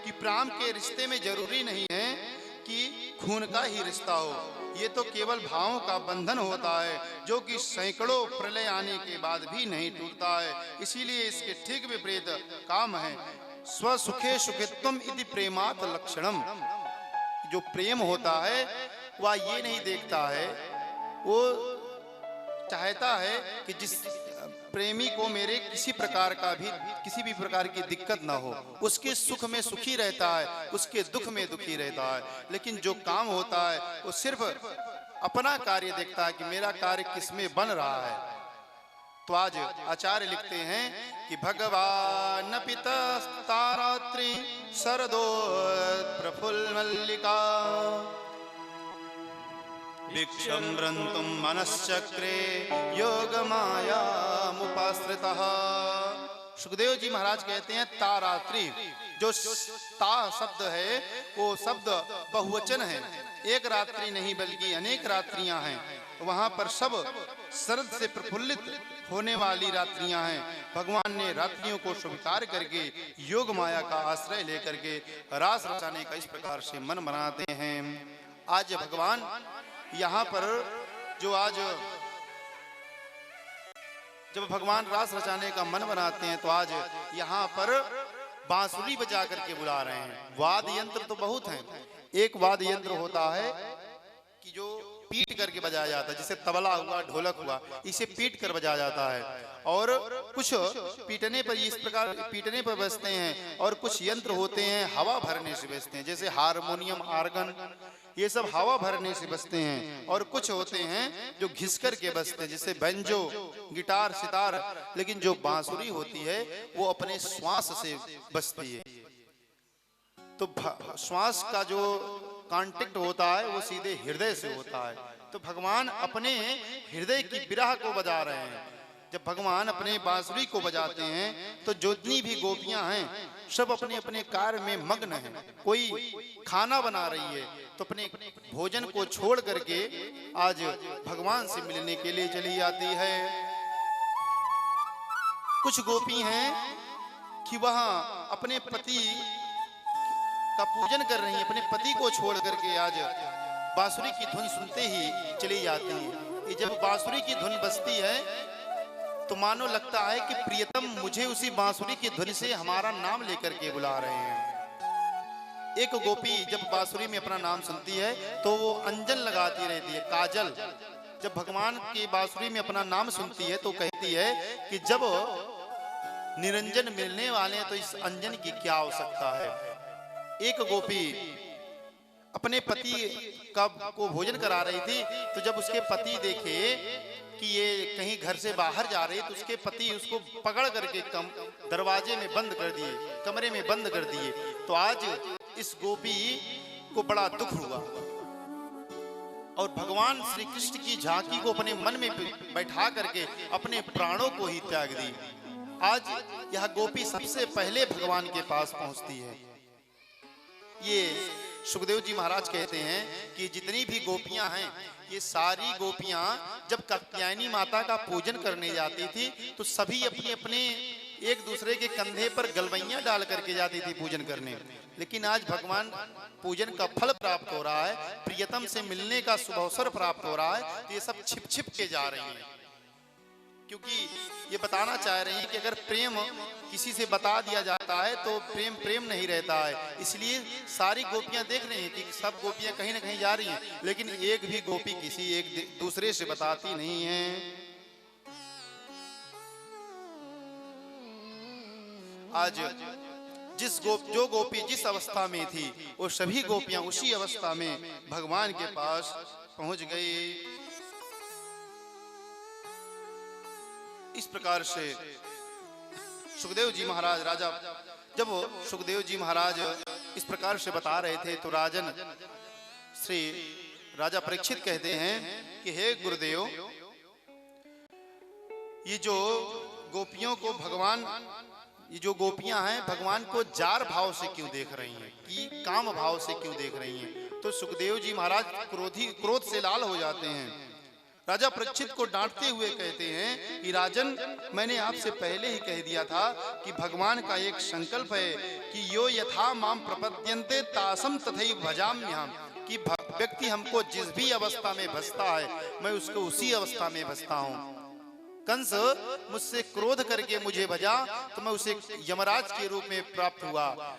कि प्राण के रिश्ते में जरूरी नहीं है कि खून का ही रिश्ता हो, ये तो केवल भावों का बंधन होता है जो कि सैकड़ों प्रलय आने के बाद भी नहीं टूटता है। इसीलिए इसके ठीक विपरीत काम है स्वसुखे सुखित्वम इति प्रेमात् लक्षणम। जो प्रेम होता है वह ये नहीं देखता है, वो चाहता है कि जिस प्रेमी को मेरे किसी प्रकार का भी, किसी भी प्रकार की दिक्कत ना हो, उसके सुख में सुखी रहता है, उसके दुख में दुखी रहता है। लेकिन जो काम होता है वो सिर्फ अपना कार्य देखता है कि मेरा कार्य किस में बन रहा है। तो आज आचार्य लिखते हैं कि भगवान पिता तारात्रि शरदो प्रफुल्ल मल्लिका भिक्षं रन्तुं मनश्चक्रे योग माया मुपाश्रितः। सुखदेव जी महाराज कहते हैं तारात्रि, जो ता शब्द है वो शब्द बहुवचन है, एक रात्रि नहीं बल्कि अनेक रात्रियां हैं। वहां पर सब शरद से प्रफुल्लित होने वाली रात्रियां हैं। भगवान ने रात्रियों को स्वीकार करके योग माया का आश्रय लेकर के रास रचाने का इस प्रकार से मन बनाते हैं। आज भगवान यहाँ पर जो आज जब भगवान रास रचाने का मन बनाते हैं तो आज यहाँ पर बांसुरी बजा करके बुला रहे हैं। वाद्य यंत्र तो बहुत हैं। एक वाद्य यंत्र होता है कि जो पीट करके बजाया जाता है, जैसे तबला हुआ, ढोलक हुआ, इसे पीट कर बजाया जाता है। और कुछ पीटने पर इस प्रकार पीटने पर बजते हैं, और कुछ यंत्र होते हैं हवा भरने से बजते हैं, जैसे हारमोनियम, आर्गन, ये सब हवा भरने से बजते हैं। और कुछ होते हैं जो घिस कर के बजते हैं, जैसे बैंजो, गिटार, सितार। लेकिन जो बांसुरी होती है वो अपने श्वास से बजती है। तो श्वास का जो कांटेक्ट होता है वो सीधे हृदय से होता है। तो भगवान अपने हृदय की बिरह को बजा रहे हैं। जब भगवान अपने बांसुरी को बजाते हैं तो जितनी भी गोपियां हैं सब अपने अपने कार्य में मग्न हैं। कोई खाना बना रही है तो अपने भोजन को छोड़ करके आज भगवान से मिलने के लिए चली जाती है। कुछ गोपी हैं कि वहां अपने पति का पूजन कर रही है, अपने पति को छोड़ करके आज बांसुरी की धुन सुनते ही चली जाती है। ये जब बांसुरी की धुन बजती है तो मानो लगता है कि प्रियतम मुझे उसी बांसुरी की धुन से हमारा नाम लेकर के बुला रहे हैं। एक गोपी जब बांसुरी में अपना नाम सुनती है तो वो अंजन लगाती रहती है, काजल। जब भगवान की बांसुरी में अपना नाम सुनती है तो कहती है कि जब निरंजन मिलने वाले हैं तो इस अंजन की क्या आवश्यकता है। एक गोपी अपने पति को भोजन करा रही थी तो जब उसके पति देखे कि ये कहीं घर से बाहर जा रही तो उसके पति उसको पकड़ करके दरवाजे में बंद कर दिए, कमरे में बंद कर दिए। तो आज इस गोपी को बड़ा दुख हुआ और भगवान श्री कृष्ण की झांकी को अपने मन में बैठा करके अपने प्राणों को ही त्याग दी। आज यह गोपी सबसे पहले भगवान के पास पहुंचती है। ये सुखदेव जी महाराज कहते हैं कि जितनी भी गोपियां हैं ये सारी गोपियां जब कात्यायनी माता का पूजन करने जाती थी तो सभी अपने अपने एक दूसरे के कंधे पर गलवैयां डाल करके जाती थी पूजन करने। लेकिन आज भगवान पूजन का फल प्राप्त हो रहा है, प्रियतम से मिलने का शुभ अवसर प्राप्त हो रहा है, तो ये सब छिप छिप के जा रही हैं। क्योंकि ये बताना चाह रही हैं कि अगर प्रेम किसी से बता दिया जाता है तो प्रेम प्रेम नहीं रहता है। इसलिए सारी गोपियां देख रही हैं कि सब गोपियां कहीं ना कहीं जा रही हैं, लेकिन एक भी गोपी किसी एक दूसरे से बताती नहीं है। आज जो गोपी जिस अवस्था में थी वो सभी गोपियां उसी अवस्था में भगवान के पास पहुंच गई। इस प्रकार से सुखदेव जी महाराज जब सुखदेव जी महाराज इस प्रकार से बता रहे थे तो राजन श्री राजा परीक्षित कहते हैं कि हे गुरुदेव, ये जो गोपियों को भगवान, ये जो गोपियां हैं भगवान को जार भाव से क्यों देख रही हैं, कि काम भाव से क्यों देख रही हैं। तो सुखदेव जी महाराज क्रोध से लाल हो जाते हैं। राजा परीक्षित को डांटते हुए कहते हैं कि राजन, मैंने आपसे पहले ही कह दिया था कि भगवान का एक संकल्प है कि यो यथा माम प्रपद्यन्ते तासम तथैव भजाम्यहम्, कि व्यक्ति हमको जिस भी अवस्था में भजता है मैं उसको उसी अवस्था में भजता हूँ। कंस मुझसे क्रोध करके मुझे भजा तो मैं उसे यमराज के रूप में प्राप्त हुआ।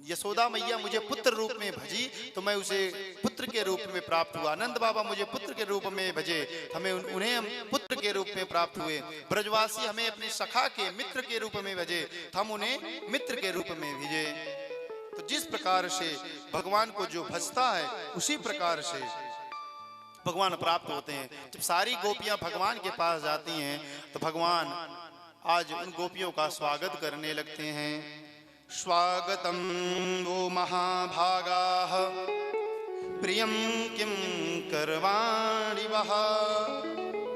यशोदा मैया मुझे पुत्र रूप में भजी तो मैं उसे पुत्र के रूप में प्राप्त हुआ। नंद बाबा मुझे पुत्र के रूप में भजे, हमें उन्हें हम पुत्र के रूप में प्राप्त हुए। ब्रजवासी हमें अपने सखा के मित्र के रूप में भजे, हम उन्हें मित्र के रूप में भेजे। तो जिस प्रकार से भगवान को जो भजता है उसी प्रकार से भगवान प्राप्त होते हैं। जब सारी गोपियां भगवान के पास जाती हैं तो भगवान आज उन गोपियों का स्वागत करने लगते हैं। स्वागतम वो महाभागाः प्रियं किं करवाणि वः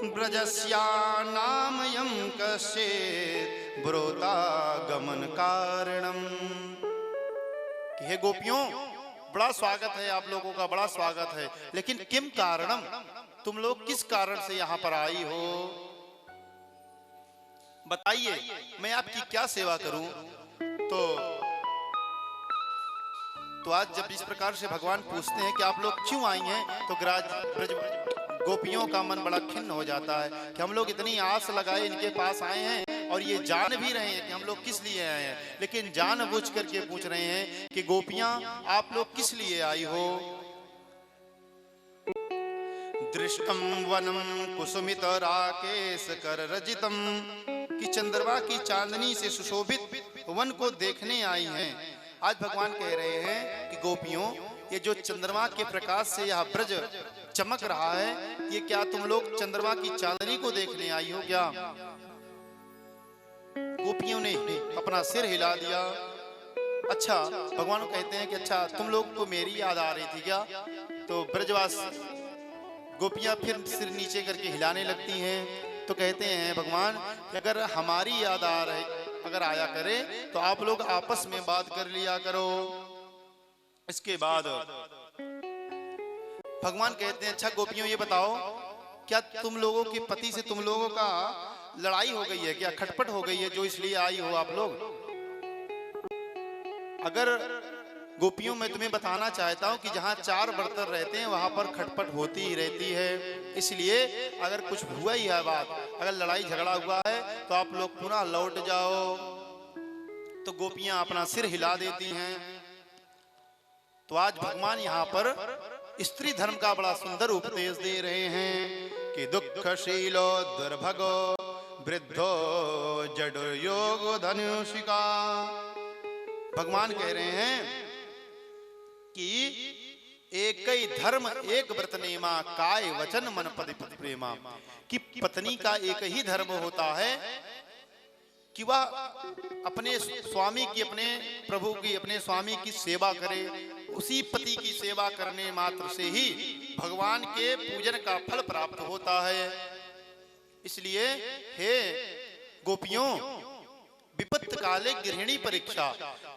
ब्रजस्या नामयं कश्चित् ब्रोता गमन कारणम। हे गोपियों, बड़ा स्वागत है आप लोगों का, बड़ा स्वागत है, लेकिन किम कारणम, तुम लोग किस कारण से यहाँ पर आई हो, बताइए, मैं आपकी क्या सेवा करूं। तो आज जब इस प्रकार से भगवान पूछते हैं कि आप लोग क्यों आई हैं, तो ब्रज गोपियों का मन बड़ा खिन्न हो जाता है कि हम लोग इतनी आस लगाए इनके पास आए हैं और ये जान भी रहे हैं कि हम लोग किस लिए आए हैं, लेकिन जानबूझ करके पूछ रहे हैं कि गोपियां आप लोग किस लिए आई हो। दृष्टम वनम कुसुमित राकेश कर रजितम, कि चंद्रमा की चांदनी से सुशोभित वन को देखने आई हैं। आज भगवान कह रहे हैं कि गोपियों, ये जो चंद्रमा के प्रकाश से यह ब्रज चमक रहा है, ये क्या तुम लोग चंद्रमा की चांदनी को देखने आई हो क्या। गोपियों ने अपना सिर हिला दिया। अच्छा, भगवान कहते हैं कि अच्छा तुम लोग को मेरी याद आ रही थी क्या। तो ब्रजवास गोपियां फिर सिर नीचे करके हिलाने लगती हैं। तो कहते हैं भगवान कि अगर हमारी याद अगर आया करे तो आप लोग आपस में बात कर लिया करो। इसके बाद भगवान कहते हैं अच्छा गोपियों ये बताओ, क्या तुम लोगों के पति से तुम लोगों का लड़ाई हो गई है क्या, खटपट हो गई है जो इसलिए आई हो आप लोग। अगर गोपियों मैं तुम्हें बताना चाहता हूं कि जहां चार बर्तन रहते हैं वहां पर खटपट होती ही रहती है, इसलिए अगर कुछ हुआ ही है बात, अगर लड़ाई झगड़ा हुआ है तो आप लोग पुनः लौट जाओ। तो गोपियां अपना सिर हिला देती हैं। तो आज भगवान यहाँ पर स्त्री धर्म का बड़ा सुंदर उपदेश दे रहे हैं कि दुखशीलो दुर्भगो वृद्धो जडो योग धनुषिका। भगवान कह रहे हैं कि एक ही धर्म एक व्रत नेमा काय वचन मन पति प्रेमा, कि पत्नी का एक ही धर्म होता है कि वह अपने स्वामी की, अपने प्रभु की, अपने स्वामी की सेवा करे। उसी पति की सेवा करने मात्र से ही भगवान के पूजन का फल प्राप्त होता है। इसलिए हे गोपियों, विपत्ति काले गृहिणी परीक्षा,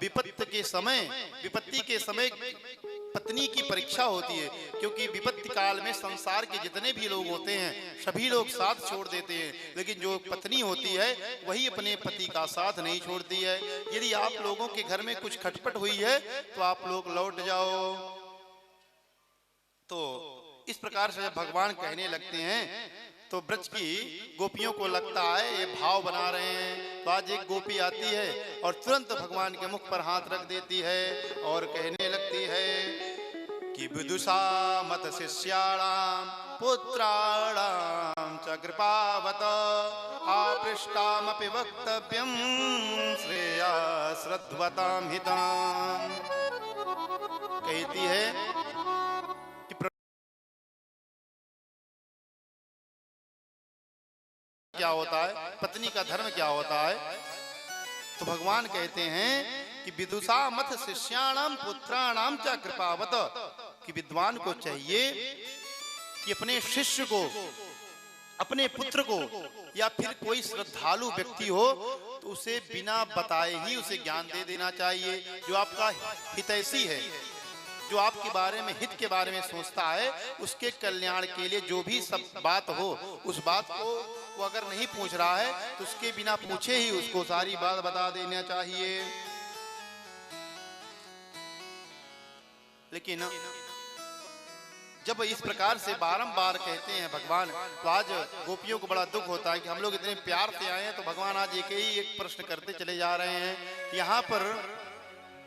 विपत्ति के समय पत्नी की परीक्षा होती है, क्योंकि विपत्ति काल में संसार के जितने भी लोग होते हैं सभी लोग साथ छोड़ देते हैं, लेकिन जो पत्नी होती है वही अपने पति का साथ नहीं छोड़ती है। यदि आप लोगों के घर में कुछ खटपट हुई है तो आप लोग लौट जाओ। तो इस प्रकार से जब भगवान कहने लगते हैं तो ब्रज की गोपियों को लगता है ये भाव बना रहे हैं। तो आज एक गोपी आती है और तुरंत भगवान के मुख पर हाथ रख देती है और कहने लगती है कि विदुषा मत शिष्याणाम पुत्राणाम च कृपावत आपृष्टामपि वक्तव्यम श्रेया श्रद्धवताम हिताम। कहती है क्या होता है, पत्नी का धर्म क्या होता है। तो भगवान कहते हैं कि विदुषा मत शिष्याणाम पुत्राणाम च कृपावत, कि विद्वान को चाहिए कि अपने शिष्य को, अपने पुत्र को या फिर कोई श्रद्धालु व्यक्ति हो तो उसे बिना बताए ही उसे ज्ञान दे देना चाहिए। जो आपका हितैषी है, जो आपके बारे में, हित के बारे में सोचता है, उसके कल्याण के लिए जो भी सब बात हो उस बात को वो अगर नहीं पूछ रहा है तो उसके बिना पूछे ही उसको सारी बात बता देना चाहिए। लेकिन जब इस प्रकार से बारंबार कहते हैं भगवान, तो आज गोपियों को बड़ा दुख होता है कि हम लोग इतने प्यार से आए हैं। तो भगवान आज एक प्रश्न करते चले जा रहे हैं। यहाँ पर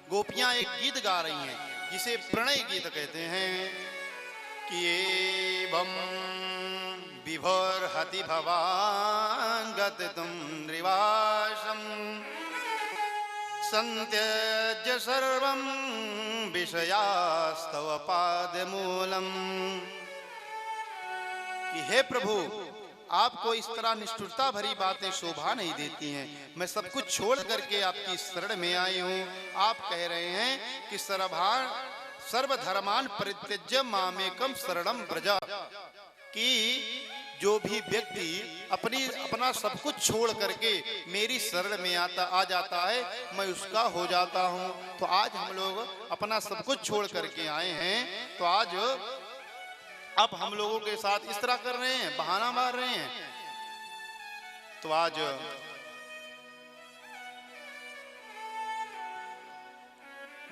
गोपियां एक गीत गा रही हैं जिसे प्रणय गीत कहते हैं कि एवं विभोर्हति भवान् गतितुं नृवासं संत्यज्य सर्वं विषयास्तव पादमूलम्। कि हे प्रभु, आपको इस तरह निष्ठुरता भरी बातें शोभा नहीं देती हैं। मैं सब कुछ छोड़ करके आपकी शरण में आई हूँ। आप कह रहे हैं कि सर्वधर्मान परित्यज्य मामेकम शरणम व्रज, कि जो भी व्यक्ति अपना सब कुछ छोड़ करके मेरी शरण में आ जाता है, मैं उसका हो जाता हूँ। तो आज हम लोग अपना सब कुछ छोड़ करके आए हैं, तो आज अब हम लोगों के साथ इस तरह कर रहे हैं, बहाना मार रहे हैं। तो आज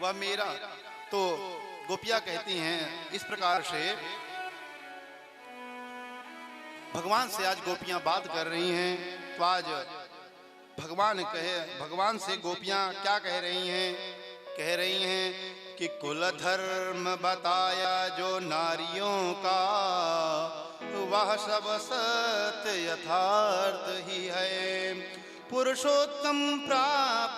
वह मेरा, तो गोपियां कहती हैं इस प्रकार से, भगवान से आज गोपियां बात कर रही हैं। तो आज भगवान से गोपियां क्या कह रही हैं? कह रही हैं कि कुल धर्म बताया जो नारियों का, वह सब सत्य यथार्थ ही है। पुरुषोत्तम प्राप्त